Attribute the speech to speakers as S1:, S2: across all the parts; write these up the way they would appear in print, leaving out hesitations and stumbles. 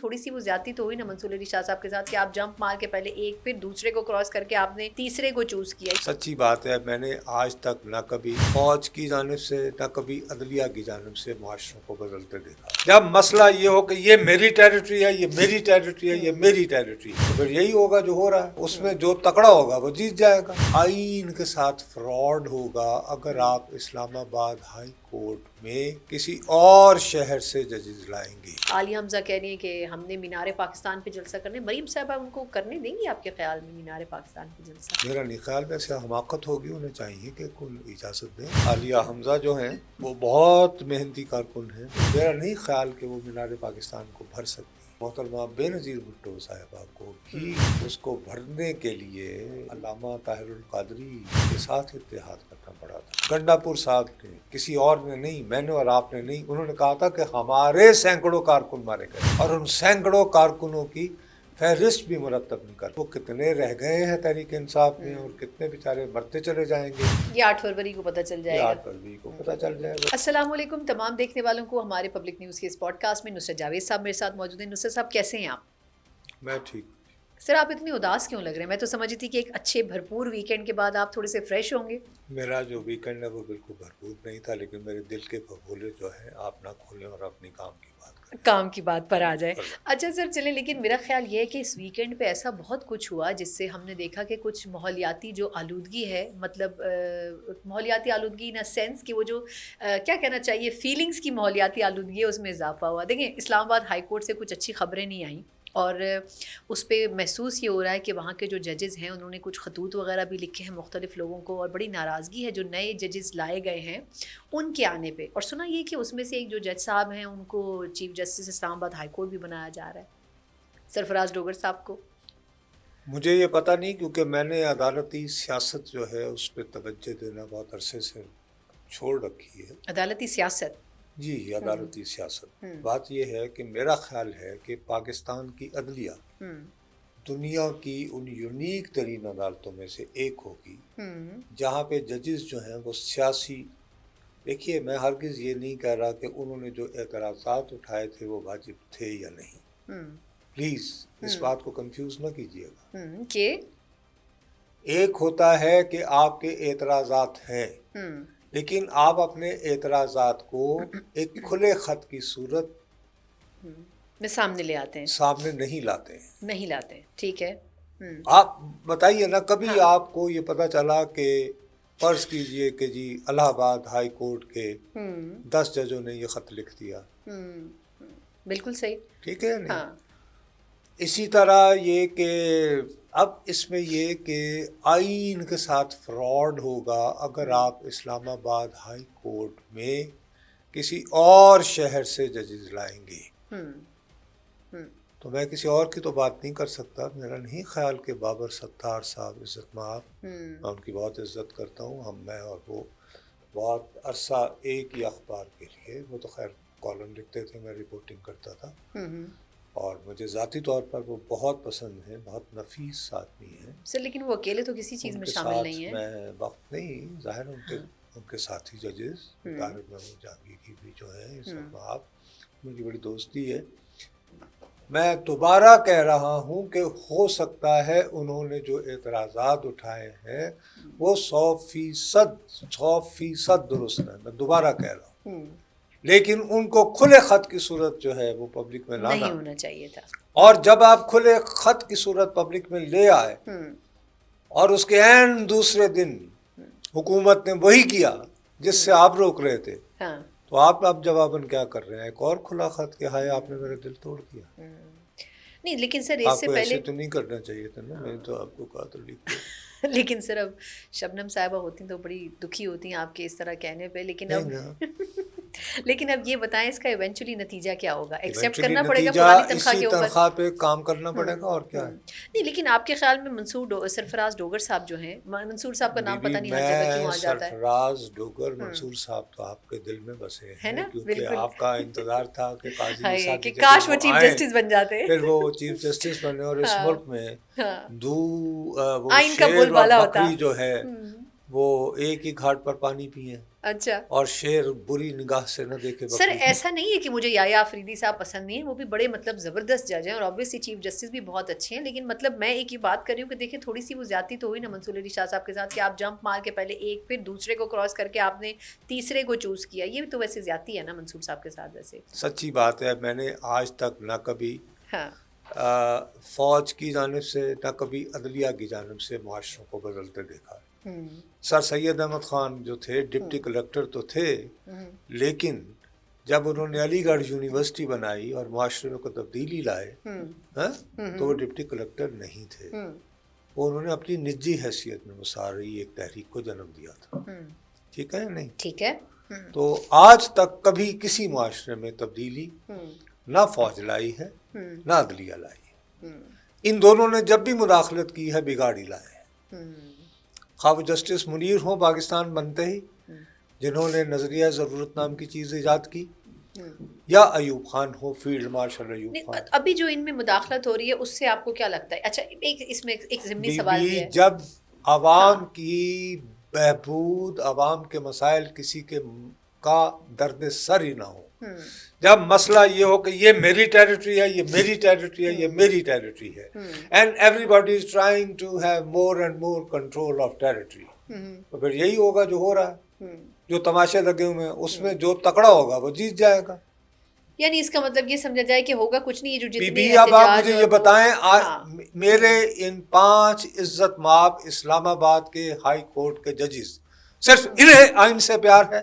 S1: تھوڑی سی وہ زیادتی تو ہوئی نا منصور علی شاہ صاحب کے ساتھ کہ آپ جمپ مار کے پہلے ایک پھر دوسرے کو کراس کر کے آپ نے تیسرے کو چوز کیا.
S2: سچی بات ہے، میں نے آج تک نہ کبھی فوج کی جانب سے نہ کبھی عدلیہ کی جانب سے معاشروں کو بدلتے دیکھا. جب مسئلہ یہ ہو کہ یہ میری ٹیریٹری ہے، یہ میری ٹیریٹری ہے، یہ میری ٹیریٹری ہے، تو پھر یہی ہوگا جو ہو رہا ہے. اس میں جو تکڑا ہوگا وہ جیت جائے گا. آئین کے ساتھ فراڈ ہوگا اگر آپ اسلام آباد ہائی کورٹ میں کسی اور شہر سے ججز لائیں گے.
S1: عالیہ حمزہ کہہ رہی ہیں کہ ہم نے مینار پاکستان پہ جلسہ کرنے. مریم صاحبہ ان کو کرنے دیں گی آپ کے خیال میں مینار پاکستان پہ جلسہ؟
S2: میرا نہیں خیال میں ایسے حماقت ہوگی، انہیں چاہیے کہ کل اجازت دیں. عالیہ حمزہ جو ہیں وہ بہت محنتی کارکن ہیں، میرا نہیں خیال کہ وہ مینار پاکستان کو بھر سکتی. محترمہ بے نظیر بھٹو صاحبہ کو بھی اس کو بھرنے کے لیے علامہ طاہر القادری کے ساتھ اتحاد کرنا پڑا تھا. گنڈا پور صاحب نے، کسی اور نے نہیں، میں نے اور آپ نے نہیں، انہوں نے کہا تھا کہ ہمارے سینکڑوں کارکن مارے گئے اور ان سینکڑوں کارکنوں کی فہرست بھی مرتب نہیں کر. وہ کتنے رہ گئے ہیں تحریک انصاف میں اور کتنے بیچارے مرتے چلے جائیں گے،
S1: یہ 8 فروری کو پتہ چل جائے گا.
S2: 8 فروری کو پتہ چل جائے گا.
S1: السلام علیکم تمام دیکھنے والوں کو. ہمارے پبلک نیوز کے اس پوڈ کاسٹ میں نصرت جاوید صاحب میرے ساتھ موجود ہیں. نصرت صاحب کیسے ہیں آپ؟
S2: میں ٹھیک.
S1: سر آپ اتنی اداس کیوں لگ رہے ہیں؟ میں تو سمجھتی تھی کہ ایک اچھے بھرپور ویکینڈ کے بعد آپ تھوڑے سے فریش ہوں گے.
S2: میرا جو ویکینڈ ہے وہ بالکل بھرپور نہیں تھا، لیکن میرے دل کے بھگولے جو ہیں آپ نہ کھولیں اور اپنی کام کی بات کریں.
S1: کام کی بات پر آ جائے. اچھا سر چلیں، لیکن میرا خیال یہ ہے کہ اس ویکینڈ پہ ایسا بہت کچھ ہوا جس سے ہم نے دیکھا کہ کچھ ماحولیاتی جو آلودگی ہے، مطلب ماحولیاتی آلودگی ان سینس کہ وہ جو کیا کہنا چاہیے فیلنگز کی ماحولیاتی آلودگی ہے، اس میں اضافہ ہوا. دیکھیں اسلام آباد ہائی کورٹ سے کچھ اچھی خبریں نہیں آئیں اور اس پہ محسوس یہ ہو رہا ہے کہ وہاں کے جو ججز ہیں انہوں نے کچھ خطوط وغیرہ بھی لکھے ہیں مختلف لوگوں کو، اور بڑی ناراضگی ہے جو نئے ججز لائے گئے ہیں ان کے آنے پہ. اور سنا یہ کہ اس میں سے ایک جو جج صاحب ہیں ان کو چیف جسٹس اسلام آباد ہائی کورٹ بھی بنایا جا رہا ہے، سرفراز ڈوگر صاحب کو.
S2: مجھے یہ پتہ نہیں، کیونکہ میں نے عدالتی سیاست جو ہے اس پہ توجہ دینا بہت عرصے سے چھوڑ رکھی ہے.
S1: عدالتی سیاست؟
S2: جی عدالتی سیاست. بات یہ ہے کہ میرا خیال ہے کہ پاکستان کی عدلیہ دنیا کی ان یونیک ترین عدالتوں میں سے ایک ہوگی جہاں پہ ججز جو ہیں وہ سیاسی. دیکھیے میں ہرگز یہ نہیں کہہ رہا کہ انہوں نے جو اعتراضات اٹھائے تھے وہ واجب تھے یا نہیں. پلیز اس بات کو کنفیوز نہ کیجیے گا
S1: کہ
S2: ایک ہوتا ہے کہ آپ کے اعتراضات ہیں، لیکن آپ اپنے اعتراضات کو ایک کھلے خط کی صورت
S1: میں سامنے لے آتے ہیں،
S2: سامنے نہیں لاتے ہیں.
S1: نہیں لاتے ہیں، ٹھیک ہے.
S2: آپ بتائیے نا کبھی آپ کو یہ پتہ چلا کہ فرض کیجئے کہ جی الہ آباد ہائی کورٹ کے 10 ججوں نے یہ خط لکھ دیا.
S1: بالکل صحیح،
S2: ٹھیک ہے نہیں. اسی طرح یہ کہ اب اس میں یہ کہ آئین کے ساتھ فراڈ ہوگا اگر آپ اسلام آباد ہائی کورٹ میں کسی اور شہر سے ججز لائیں گے. تو میں کسی اور کی تو بات نہیں کر سکتا. میرا نہیں خیال کہ بابر ستار صاحب عزت مآب، میں ان کی بہت عزت کرتا ہوں، میں اور وہ بہت عرصہ ایک ہی اخبار کے لیے، وہ تو خیر کالم لکھتے تھے، میں رپورٹنگ کرتا تھا، اور مجھے ذاتی طور پر وہ بہت پسند ہیں، بہت نفیس آدمی ہیں
S1: سر. لیکن وہ اکیلے تو کسی چیز میں شامل نہیں ہیں.
S2: میں وقت نہیں ظاہر ان کے ساتھی ججز طاہر محمود جہانگیری بھی جو ہیں اس وقت آپ میری بڑی دوستی ہے. میں دوبارہ کہہ رہا ہوں کہ ہو سکتا ہے انہوں نے جو اعتراضات اٹھائے ہیں وہ 100% درست ہیں، میں دوبارہ کہہ رہا ہوں، لیکن ان کو کھلے خط کی صورت جو ہے وہ پبلک میں لانا
S1: نہیں ہونا چاہیے تھا.
S2: اور جب آپ کھلے خط کی صورت پبلک میں لے آئے اور اس کے عین دوسرے دن حکومت نے وہی کیا جس سے آپ روک رہے تھے، تو آپ اب جواباً کیا کر رہے ہیں؟ ایک اور کھلا خط کہ ہائے آپ نے میرا دل توڑ دیا.
S1: نہیں لیکن سر اس
S2: آپ
S1: سے
S2: کو
S1: پہلے
S2: ایسے تو نہیں کرنا چاہیے تھا نا، میں نے تو آپ کو کہا تو لکھ دو.
S1: لیکن سر اب شبنم صاحبہ ہوتی ہیں تو بڑی دکھی ہوتی ہیں آپ کے اس طرح کہنے پہ. لیکن اب یہ بتائیں اس کا ایونچولی نتیجہ کیا ہوگا؟ ایکسیپٹ کرنا پڑے گا پرانی تنخواہ کے اوپر؟
S2: تنخواہ پہ کام کرنا پڑے گا اور کیا ہے.
S1: نہیں لیکن آپ کے خیال میں سرفراز ڈوگر صاحب جو ہیں، منصور صاحب کا نام پتہ نہیں ہر جگہ کیوں آ جاتا ہے.
S2: سرفراز ڈوگر منصور صاحب تو آپ کے دل میں بسے ہیں کیونکہ آپ کا انتظار تھا کہ قاضی
S1: کہ کاش وہ چیف جسٹس بن جاتے،
S2: پھر وہ چیف جسٹس بنے اور اس ملک میں
S1: آئین کا بول بالا ہوتا
S2: جو ہے وہ ایک ہی گھاٹ پر پانی پئیں
S1: اچھا
S2: اور شیر بری نگاہ سے نہ دیکھے
S1: سر
S2: بکری۔
S1: ایسا نہیں ہے کہ مجھے یایا آفریدی صاحب پسند نہیں ہیں، وہ بھی بڑے مطلب زبردست جج ہیں اور آبویسلی چیف جسٹس بھی بہت اچھے ہیں، لیکن مطلب میں ایک ہی بات کر رہی ہوں کہ دیکھیں تھوڑی سی وہ زیادتی تو ہوئی نا منصور علی شاہ صاحب کے ساتھ کہ آپ جمپ مار کے پہلے ایک پھر دوسرے کو کراس کر کے آپ نے تیسرے کو چوز کیا، یہ تو ویسے زیادتی ہے نا منصور صاحب کے ساتھ ویسے۔
S2: سچی بات ہے، میں نے آج تک نہ کبھی
S1: ہاں
S2: فوج کی جانب سے نہ کبھی عدلیہ کی جانب سے معاشروں کو بدلتے دیکھا ہے۔
S1: ہوں
S2: سر سید احمد خان جو تھے ڈپٹی کلیکٹر تو تھے، لیکن جب انہوں نے علی گڑھ یونیورسٹی بنائی اور معاشرے میں کو تبدیلی لائے تو وہ ڈپٹی کلیکٹر نہیں تھے، وہ انہوں نے اپنی نجی حیثیت میں مساری ایک تحریک کو جنم دیا تھا، ٹھیک ہے نہیں؟
S1: ٹھیک ہے
S2: تو آج تک کبھی کسی معاشرے میں تبدیلی نہ فوج لائی ہے نہ عدلیہ لائی ہے، ان دونوں نے جب بھی مداخلت کی ہے بگاڑی لائے ہے، خواہ وہ جسٹس منیر ہوں پاکستان بنتے ہی جنہوں نے نظریہ ضرورت نام کی چیز ایجاد کی، یا ایوب خان ہو فیلڈ مارشل ایوب خان۔
S1: ابھی جو ان میں مداخلت ہو رہی ہے اس سے آپ کو کیا لگتا ہے؟ اچھا ایک اس میں ایک ضمنی
S2: بی
S1: سوال
S2: بی
S1: بھی ہے،
S2: جب عوام کی بہبود، عوام کے مسائل کسی کے کا درد سر ہی نہ ہو، جب مسئلہ یہ ہو کہ یہ میری ٹیریٹری ہے، یہ میری ٹیریٹری ہے، یہ میری ٹیریٹری ہے، and every body is trying to have more and more control of territory, تو پھر یہی ہوگا جو ہو رہا ہے، جو تماشے لگے ہوئے ہیں اس میں جو تکڑا ہوگا وہ جیت جائے گا۔
S1: یعنی اس کا مطلب یہ سمجھا جائے کہ ہوگا کچھ نہیں، یہ جو
S2: بی
S1: جتنے
S2: بی اب آپ
S1: احتجاج
S2: مجھے
S1: اور
S2: یہ
S1: وہ-
S2: بتائیں
S1: ہاں
S2: میرے ان 5 عزت مآب اسلام آباد کے ہائی کورٹ کے ججز، صرف انہیں آئین سے پیار ہے؟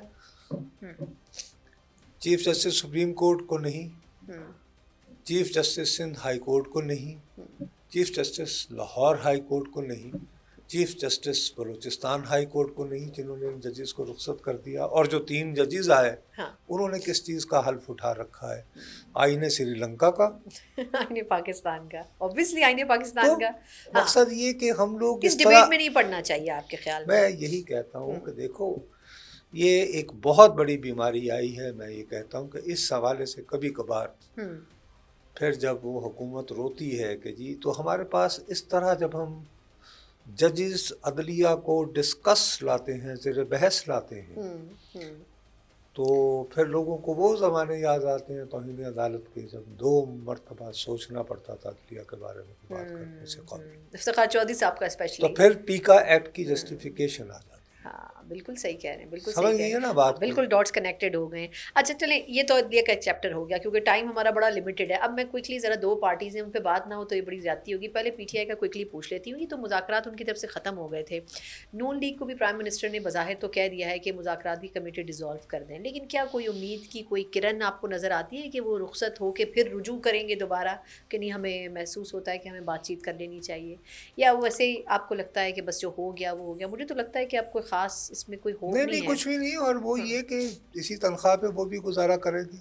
S2: چیف جسٹس سپریم کورٹ کو نہیں، chief justice Sindh high court کو نہیں، chief justice Lahore high court کو نہیں، chief justice Balochistan high court کو نہیں، جنہوں نے ان ججز کو رخصت کر دیا، اور جو 3 ججز آئے انہوں نے کس چیز کا حلف اٹھا رکھا ہے؟ آئین سری لنکا کا،
S1: آئین پاکستان کا، اوبویسلی آئین
S2: تو
S1: پاکستان کا۔
S2: مقصد یہ کہ ہم لوگ
S1: اس
S2: اس
S1: ڈیبیٹ
S2: طرح،
S1: میں نہیں پڑنا چاہیے آپ کے خیال
S2: میں یہی کہتا ہوں کہ دیکھو یہ ایک بہت بڑی بیماری آئی ہے، میں یہ کہتا ہوں کہ اس حوالے سے کبھی کبھار پھر جب وہ حکومت روتی ہے کہ جی، تو ہمارے پاس اس طرح جب ہم ججز عدلیہ کو ڈسکس لاتے ہیں، زیر بحث لاتے ہیں، تو پھر لوگوں کو وہ زمانے یاد آتے ہیں توہین عدالت کے، جب 2 مرتبہ سوچنا پڑتا تھا عدلیہ کے بارے میں بات کرنے سے قبل،
S1: افتخار چودھری صاحب کا
S2: تو
S1: اسپیشلی۔
S2: پھر پیکا ایکٹ کی جسٹیفیکیشن آ جاتی ہے۔
S1: ہاں بالکل صحیح کہہ رہے ہیں، بالکل
S2: سمجھ
S1: صحیح کہہ
S2: گئی
S1: رہے
S2: ہے
S1: ہیں،
S2: نا بات کو؟
S1: بالکل ڈاٹس کنیکٹڈ ہو گئے ہیں۔ اچھا چلیں یہ تو عدلیہ کا ایک چیپٹر ہو گیا کیونکہ ٹائم ہمارا بڑا لمیٹڈ ہے۔ اب میں کوئکلی ذرا 2 پارٹیز ہیں ان پہ بات نہ ہو تو یہ بڑی زیادتی ہوگی، پہلے پی ٹی آئی کا کوئکلی پوچھ لیتی ہوں۔ یہ تو مذاکرات ان کی طرف سے ختم ہو گئے تھے، نون لیگ کو بھی پرائم منسٹر نے بظاہر تو کہہ دیا ہے کہ مذاکرات کی کمیٹی ڈیزالو کر دیں، لیکن کیا کوئی امید کی کوئی کرن آپ کو نظر آتی ہے کہ وہ رخصت ہو کے پھر رجوع کریں گے دوبارہ، کہ نہیں ہمیں محسوس ہوتا ہے کہ ہمیں بات چیت کر لینی چاہیے، یا ویسے ہی آپ کو لگتا ہے کہ بس جو ہو گیا وہ ہو گیا؟ مجھے تو لگتا ہے کہ اب کوئی خاص اس میں کوئی ہوپ نہیں ہے۔
S2: کچھ بھی نہیں، اور وہ یہ کہ اسی تنخواہ پہ وہ بھی گزارا کرے گی۔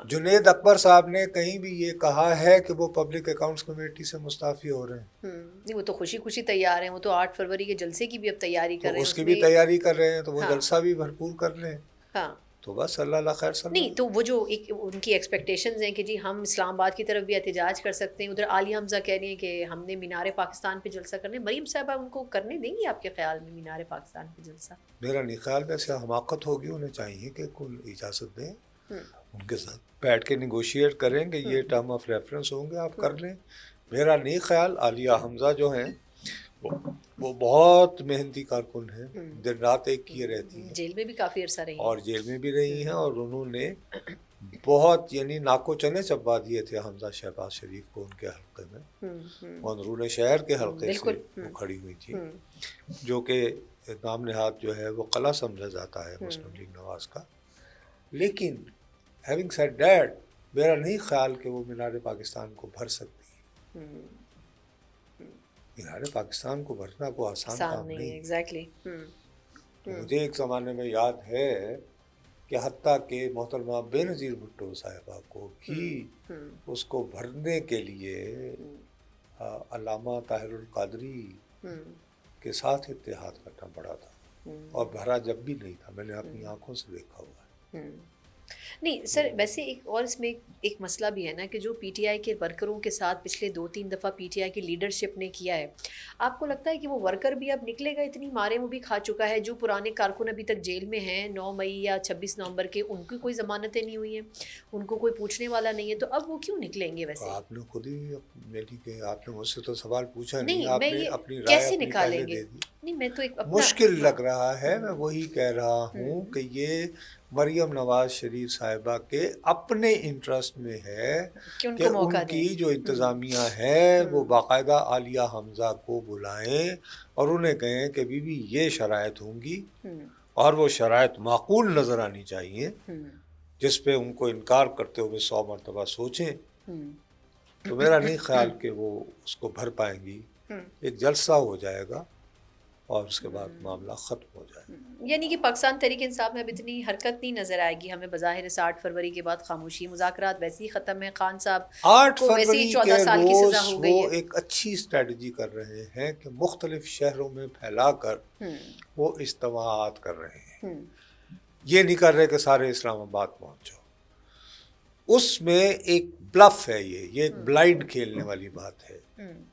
S2: جنید اکبر صاحب نے کہیں بھی یہ کہا ہے کہ وہ پبلک اکاؤنٹس کمیٹی سے مستعفی ہو رہے ہیں؟
S1: نہیں وہ تو خوشی خوشی تیار ہیں، وہ تو 8 فروری کے جلسے کی بھی اب تیاری کر رہے ہیں،
S2: اس کی بھی تیاری کر رہے ہیں، تو وہ جلسہ بھی بھرپور کر لیں،
S1: ہاں
S2: تو بس اللہ خیر صلی اللہ۔
S1: نہیں تو وہ جو ایک ان کی ایکسپیکٹیشنز ہیں کہ جی ہم اسلام آباد کی طرف بھی احتجاج کر سکتے ہیں، ادھر عالیہ حمزہ کہہ رہی ہیں کہ ہم نے مینار پاکستان پہ جلسہ کرنے، مریم صاحبہ ان کو کرنے دیں گی آپ کے خیال میں مینار پاکستان پہ جلسہ؟
S2: میرا نہیں خیال، ویسے حماقت ہوگی، انہیں چاہیے کہ کوئی اجازت دیں، ان کے ساتھ بیٹھ کے نیگوشیٹ کریں کہ یہ ٹرم آف ریفرنس ہوں گے، آپ کر لیں۔ میرا نہیں خیال، عالیہ حمزہ جو ہیں وہ بہت محنتی کارکن ہیں، دن رات ایک کیے رہتی ہیں،
S1: جیل میں بھی کافی عرصہ رہی ہیں،
S2: اور جیل میں بھی رہی ہیں، اور انہوں نے بہت یعنی ناکو چنے چبا دیے تھے حمزہ شہباز شریف کو ان کے حلقے میں، وہ اندرون شہر کے حلقے سے وہ کھڑی ہوئی تھی، جو کہ نام نہاد جو ہے وہ قلعہ سمجھا جاتا ہے مسلم لیگ نواز کا۔ لیکن ہیونگ سیڈ دیٹ، میرا نہیں خیال کہ وہ مینار پاکستان کو بھر سکتی۔ مینار پاکستان کو بھرنا کوئی آسان کام نہیں ہے،
S1: ایگزیکٹلی۔
S2: مجھے ایک زمانے میں یاد ہے کہ حتیٰ کہ محترمہ بے نظیر بھٹو صاحبہ کو بھی اس کو بھرنے کے لیے علامہ طاہر القادری کے ساتھ اتحاد کرنا پڑا تھا، اور بھرا جب بھی نہیں تھا، میں نے اپنی آنکھوں سے دیکھا ہوا ہے۔
S1: نہیں سر، ویسے ایک اور اس میں ایک مسئلہ بھی ہے نا کہ جو پی ٹی آئی کے ورکروں کے ساتھ پچھلے 2-3 دفعہ پی ٹی آئی کی لیڈرشپ نے کیا ہے، آپ کو لگتا ہے کہ وہ ورکر بھی اب نکلے گا؟ اتنی ماریں وہ بھی کھا چکا ہے، جو پرانے کارکن ابھی تک جیل میں ہیں 9 مئی یا 26 نومبر کے، ان کی کوئی ضمانتیں نہیں ہوئی ہیں، ان کو کوئی پوچھنے والا نہیں ہے، تو اب وہ کیوں نکلیں گے ویسے؟
S2: آپ نے خود ہی میری کہ آپ نے مجھ سے تو سوال پوچھا نہیں،
S1: نہیں، میں
S2: آپ نے
S1: یہ
S2: اپنی رائے
S1: کیسے
S2: اپنی
S1: نکالیں
S2: پہلے
S1: گے؟
S2: دے دی.
S1: نہیں میں تو ایک اپنا
S2: مشکل
S1: ہاں
S2: لگ رہا ہے، میں وہی کہہ رہا ہوں کہ یہ مریم نواز شریف صاحبہ کے اپنے انٹرسٹ میں ہے
S1: کہ ان
S2: کہ
S1: کو
S2: ان
S1: موقع دیں.
S2: کی جو انتظامیہ ہے وہ
S1: ہوں
S2: باقاعدہ عالیہ حمزہ کو بلائیں اور انہیں کہیں کہ بی بی یہ شرائط ہوں گی
S1: ہوں
S2: اور وہ شرائط معقول نظر آنی چاہیے،
S1: ہوں
S2: جس پہ ان کو انکار کرتے ہوئے 100 مرتبہ سوچیں.
S1: ہوں
S2: تو میرا نہیں خیال کہ وہ اس کو بھر پائیں گی.
S1: ہوں
S2: ایک جلسہ ہو جائے گا اور اس کے بعد معاملہ ختم ہو جائے گا.
S1: یعنی کہ پاکستان تحریک انصاف میں اب اتنی حرکت نہیں نظر آئے گی ہمیں، بظاہر 60 فروری کے بعد خاموشی، مذاکرات ویسے ہی ختم ہے، خان صاحب
S2: 8
S1: کو ویسے ہی
S2: فروری
S1: 14
S2: کے
S1: سال کی
S2: روز
S1: سزا ہو
S2: وہ
S1: گئی ہے.
S2: ایک اچھی اسٹریٹجی کر رہے ہیں کہ مختلف شہروں میں پھیلا کر
S1: ہوں
S2: وہ اجتماعات کر رہے ہیں.
S1: ہوں
S2: یہ نہیں کر رہے کہ سارے اسلام آباد پہنچ جاؤ. اس میں ایک بلف ہے، یہ ایک بلائنڈ کھیلنے والی بات ہے.
S1: ہوں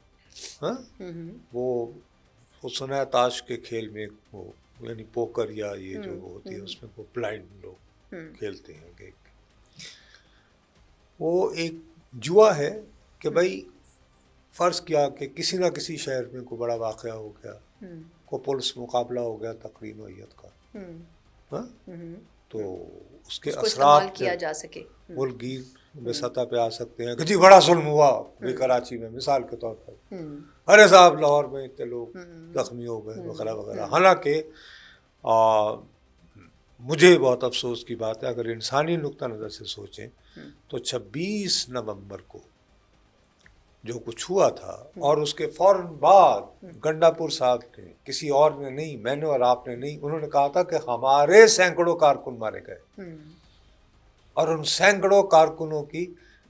S2: ہاں
S1: ہوں
S2: وہ سنا ہے تاش کے کھیل میں وہ یعنی پوکر یا یہ جو
S1: ہوں
S2: ہوتی ہے اس میں وہ بلائنڈ لوگ
S1: ہوں
S2: کھیلتے ہیں کہ وہ ایک جوا ہے کہ بھائی فرض کیا کہ کسی نہ کسی شہر میں کوئی بڑا واقعہ ہو گیا،
S1: ہوں
S2: کوئی پولیس مقابلہ ہو گیا تقریر نوعیت کا،
S1: ہوں
S2: ہاں
S1: ہوں
S2: تو اس کے
S1: اس کو استعمال
S2: اثرات
S1: کیا جا سکے.
S2: ملک گیر میں سطح پہ آ سکتے ہیں کہ جی بڑا ظلم ہوا بھی کراچی میں مثال کے طور پر، ارے صاحب لاہور میں اتنے لوگ زخمی ہو گئے وغیرہ وغیرہ. حالانکہ مجھے بہت افسوس کی بات ہے، اگر انسانی نقطہ نظر سے سوچیں تو 26 نومبر کو جو کچھ ہوا تھا اور اس کے فوراً بعد گنڈا پور صاحب نے، کسی اور نے نہیں، میں نے اور آپ نے نہیں، انہوں نے کہا تھا کہ ہمارے سینکڑوں کارکن مارے گئے اور ان سینکڑوں کارکنوں کی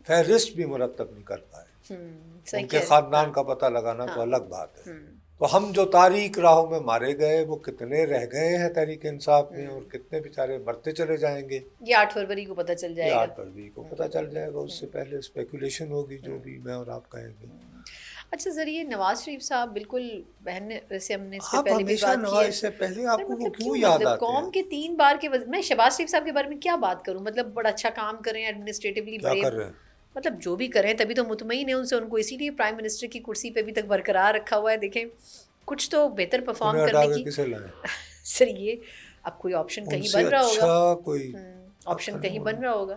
S2: فہرست بھی مرتب نہیں کر پائے. ان کے خاندان کا پتہ لگانا تو الگ بات ہے. تو ہم جو تاریک راہوں میں مارے گئے وہ کتنے رہ گئے ہیں تحریک انصاف میں اور کتنے بیچارے مرتے چلے جائیں گے،
S1: یہ 8 فروری کو پتہ چل جائے
S2: یہ
S1: گا.
S2: 8 فروری کو پتہ چل جائے گا. اس سے پہلے اسپیکولیشن ہوگی جو بھی میں اور آپ کہیں گے.
S1: اچھا سر، یہ نواز شریف صاحب بالکل بہن نے، ویسے ہم نے اس پہ
S2: آپ
S1: پہلے بھی
S2: ہمیشہ
S1: بات کی ہے
S2: نواز سے پہلے آپ
S1: سر،
S2: کو وہ
S1: مطلب
S2: کیوں
S1: کیوں،
S2: یاد
S1: مطلب
S2: آتے
S1: قوم
S2: ہیں؟
S1: کے 3 بار کے میں شہباز شریف صاحب کے بارے میں کیا بات کروں؟ مطلب بڑا اچھا کام کر رہے ہیں، ایڈمنسٹریٹولی
S2: کیا
S1: بڑے،
S2: کر رہے ہیں؟
S1: مطلب جو بھی کریں تبھی تو مطمئن ہے ان سے، ان کو اسی لیے پرائم منسٹر کی کرسی پہ بھی تک برقرار رکھا ہوا ہے. دیکھیں کچھ تو بہتر پرفارم
S2: انہیں ہٹا
S1: کرنے
S2: کے
S1: کی.
S2: کسے لائیں؟
S1: سر یہ اب کوئی آپشن
S2: ان
S1: کہیں
S2: سے
S1: بن رہا ہوگا،
S2: اچھا کوئی
S1: آپشن کہیں بن رہا ہوگا.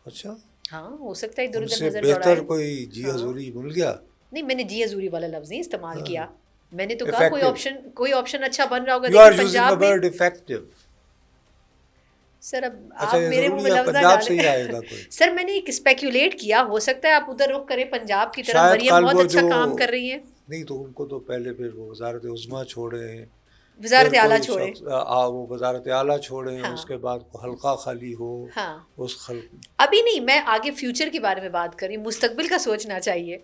S2: اچھا
S1: ہاں ہو سکتا ہے ادھر
S2: ان
S1: ادھر
S2: سے
S1: نظر دوڑائے.
S2: بہتر کوئی جی
S1: ہاں
S2: حضوری مل گیا؟
S1: نہیں، میں نے جی حضوری والا لفظ نہیں استعمال
S2: ہاں
S1: کیا، میں نے تو کہا
S2: افیکٹو.
S1: کوئی آپشن اچھا بن رہا ہوگا.
S2: یو آر
S1: دیکھیں
S2: یوزنگ دا
S1: پنجاب میں،
S2: ورڈ افیکٹو.
S1: سر اب
S2: اچھا
S1: آپ
S2: یہ
S1: میرے منہ
S2: ضروری
S1: میں
S2: ہے
S1: لفظ نہ
S2: پنجاب
S1: ڈالیں.
S2: سے ہی آئے گا کوئی؟
S1: سر میں نے ایک اسپیکولیٹ کیا، ہو سکتا ہے آپ ادھر رخ کریں پنجاب کی طرف،
S2: شاید
S1: مریم
S2: کل
S1: بہت
S2: وہ
S1: اچھا
S2: جو
S1: کام کر رہی ہیں.
S2: نہیں تو ان کو تو پہلے پھر وہ وزارت عظمیٰ چھوڑے ہیں، پھر
S1: وزارت اعلیٰ
S2: کوئی
S1: چھوڑے.
S2: شخص وہ وزارت اعلیٰ چھوڑے ہیں،
S1: ہاں
S2: اس کے بعد کوئی حلقہ خالی ہو،
S1: ہاں
S2: اس خلق
S1: ابھی نہیں، میں آگے فیوچر کے بارے میں بات کر رہی ہوں، مستقبل کا سوچنا چاہیے.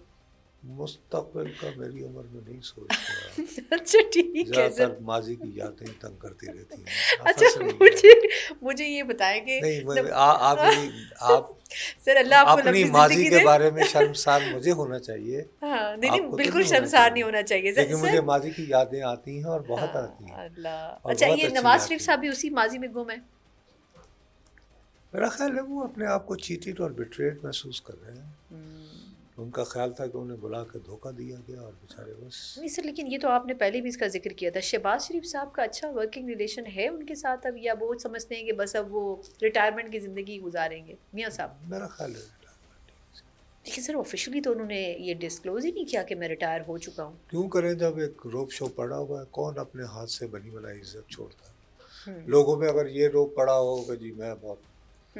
S2: مستقبل کا میری عمر میں نہیں سوچتا.
S1: اچھا ٹھیک ہے
S2: زیادہ
S1: سر.
S2: تر ماضی کی یادیں تنگ کرتی رہتی ہیں. آپ
S1: اچھا
S2: ہنس رہی ہیں.
S1: مجھے یہ بتائیں کہ
S2: نہیں آپ
S1: سر اللہ آپ کو
S2: اپنی
S1: لمبی
S2: ماضی
S1: زندگی
S2: کے
S1: دے.
S2: بارے میں شرمسار مجھے ہونا چاہیے،
S1: ہاں نہیں
S2: آپ
S1: نہیں،
S2: کو تو
S1: بالکل
S2: نہیں ہونا
S1: شرمسار نہیں
S2: چاہیے.
S1: ہونا چاہیے
S2: لیکن
S1: سر.
S2: مجھے ماضی کی یادیں آتی ہیں اور بہت آتی ہیں
S1: ہاں اللہ.
S2: اور
S1: اچھا
S2: بہت
S1: یہ
S2: اچھی
S1: نواز شریف
S2: آتی ہیں.
S1: صاحب بھی اسی ماضی میں گم ہے.
S2: میرا خیال ہے وہ اپنے آپ کو چیٹڈ اور بٹریڈ محسوس کر رہے ہیں. ان کا خیال تھا کہ انہیں بلا کے دھوکہ دیا گیا اور بیچارے بس.
S1: نہیں سر، لیکن یہ تو آپ نے پہلے بھی اس کا ذکر کیا تھا، شہباز شریف صاحب کا اچھا ورکنگ ریلیشن ہے ان کے ساتھ اب، یا وہ سمجھتے ہیں کہ بس اب وہ ریٹائرمنٹ کی زندگی گزاریں گے میاں صاحب؟
S2: میرا خیال ہے
S1: لیکن سر آفیشلی تو انہوں نے یہ ڈسکلوز ہی نہیں کیا کہ میں ریٹائر ہو چکا ہوں.
S2: کیوں کریں جب ایک روپ شو پڑا ہوا ہے؟ کون اپنے ہاتھ سے بنی بنائی عزت چھوڑتا ہے؟ لوگوں میں اگر یہ روپ پڑا ہو کہ جی میں بہت،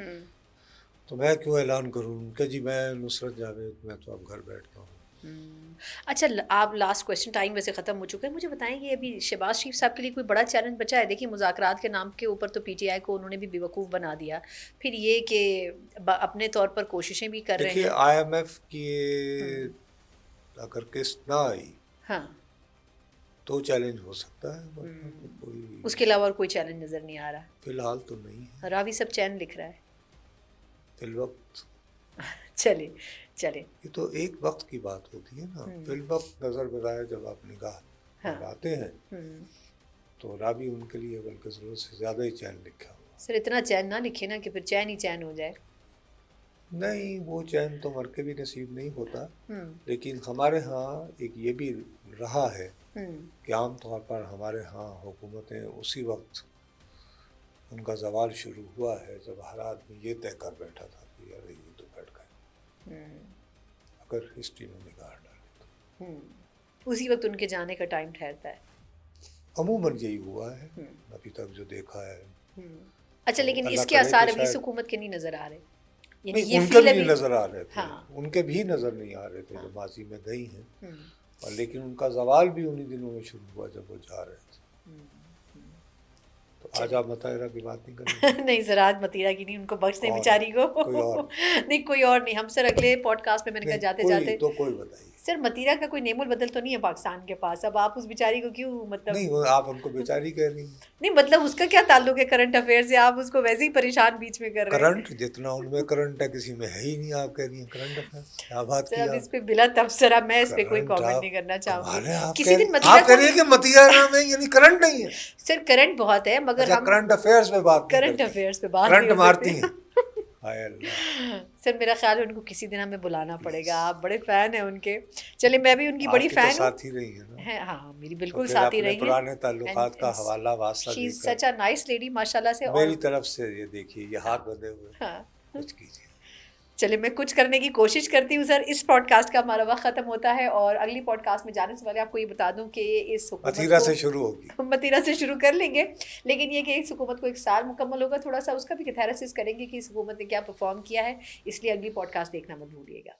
S2: تو میں کیوں اعلان کروں کہ جی میں نصرت جاوید، میں تو اب گھر بیٹھتا ہوں.
S1: اچھا آپ لاسٹ کویسچن، ٹائم ویسے ختم ہو چکا ہے، مجھے بتائیں کہ ابھی شہباز شریف صاحب کے لیے کوئی بڑا چیلنج بچا ہے؟ دیکھیے مذاکرات کے نام کے اوپر تو پی ٹی آئی کو انہوں نے بھی بیوقوف بنا دیا، پھر یہ کہ اپنے طور پر کوششیں بھی کر رہے ہیں.
S2: دیکھیے آئی ایم ایف کی اگر قسط نہ آئی
S1: ہاں
S2: تو چیلنج ہو سکتا ہے، ورنہ تو کوئی
S1: اس کے علاوہ اور کوئی چیلنج نظر نہیں آ رہا.
S2: فی الحال تو نہیں ہے.
S1: راوی سب چین لکھ رہا ہے.
S2: فی الوقت
S1: چلے چلے
S2: یہ تو ایک وقت کی بات ہوتی ہے نا، فی الوقت نظر بظاہر جب آپ نگاہ لگاتے ہیں تو راوی ان کے لیے بلکہ ضرورت سے زیادہ ہی چین لکھا ہوا.
S1: سر اتنا چین نہ لکھے نا کہ پھر چین ہی چین ہو جائے.
S2: نہیں، وہ چین تو مر کے بھی نصیب نہیں ہوتا، لیکن ہمارے ہاں ایک یہ بھی رہا ہے کہ عام طور پر ہمارے ہاں حکومتیں اسی وقت ان کا زوال شروع ہوا ہے جب ہر آدمی یہ طے کر بیٹھا تھا کہ یار یہ تو بیٹھ گئے. اگر ہسٹری میں نگاہ ڈالے تو
S1: اسی وقت ان کے جانے کا ٹائم ٹھہرتا ہے.
S2: عموماً یہی ہوا ہے ابھی تک جو دیکھا ہے.
S1: اچھا، لیکن
S2: اللہ
S1: اس کے
S2: کرے
S1: آثار
S2: کہ
S1: ابھی اس
S2: شاید
S1: حکومت کے نہیں نظر آ رہے.
S2: نہیں، ان کے بھی نہیں نظر آ رہے تھے، ان کے بھی نظر نہیں آ رہے تھے جو ماضی میں گئی ہیں، اور لیکن ان کا زوال بھی انہی دنوں میں شروع ہوا جب وہ جا رہے تھے. تو آج آپ مطالعہ کی بات نہیں کریں؟
S1: نہیں سر، آج مطیرہ کی نہیں، ان کو بخش دیں بیچاری کو. نہیں کوئی اور نہیں، ہم سر اگلے پوڈ کاسٹ میں نے کہا جاتے جاتے
S2: تو کوئی بتائیے
S1: سر مطیرہ کا کوئی نعم البدل تو نہیں ہے پاکستان کے پاس. اب آپ اس بیچاری کو کیوں مطلب
S2: نہیں، آپ ان کو بیچاری کہہ رہی ہیں.
S1: نہیں مطلب اس کا کیا تعلق ہے کرنٹ افیئر سے؟ آپ اس کو ویسے ہی پریشان بیچ میں کر رہے ہیں.
S2: کرنٹ جتنا ان میں کرنٹ ہے کسی میں ہے ہی نہیں، آپ کہہ رہی ہیں کرنٹ افیئر. کیا بات کی
S1: سر اب
S2: آپ؟
S1: اس پہ بلا تبصرہ میں اس پہ کوئی کامنٹ نہیں کرنا چاہوں گی. کسی دن
S2: آپ کہہ رہی ہیں کہ مطیرہ میں یعنی کرنٹ نہیں ہے.
S1: سر کرنٹ بہت ہے مگر ہم
S2: کرنٹ افیئرز میں بات نہیں
S1: کرنٹ
S2: کرتی،
S1: افیئرز پہ بات
S2: کرنٹ
S1: نہیں ہو
S2: مارتی
S1: سکتی.
S2: ہیں. ہائے اللہ.
S1: سر میرا خیال ہے ان کو کسی دن ہمیں بلانا پڑے گا، آپ بڑے فین ہیں ان کے. چلے میں بھی ان کی بڑی فین ہوں.
S2: ساتھی رہی ہے نا.
S1: ہاں میری بالکل ساتھی رہی ہیں.
S2: پرانے تعلقات کا حوالہ واسطہ
S1: شی
S2: دے
S1: از
S2: کر
S1: سچ اے نائس لیڈی ماشاء اللہ سے.
S2: میری طرف سے یہ دیکھیے یہ ہاتھ بندھے ہوئے کچھ کیجیے.
S1: چلے میں کچھ کرنے کی کوشش کرتی ہوں سر. اس پوڈ کاسٹ کا ہمارا وقت ختم ہوتا ہے اور اگلی پوڈ کاسٹ میں جانے سے پہلے آپ کو یہ بتا دوں کہ اس حکومت
S2: مطیرہ سے شروع ہوگی،
S1: مطیرہ سے شروع کر لیں گے، لیکن یہ کہ اس حکومت کو 1 سال مکمل ہوگا، تھوڑا سا اس کا بھی تھیراسس کریں گے کہ اس حکومت نے کیا پرفارم کیا ہے. اس لیے اگلی پوڈ کاسٹ دیکھنا مت بھولیے گا.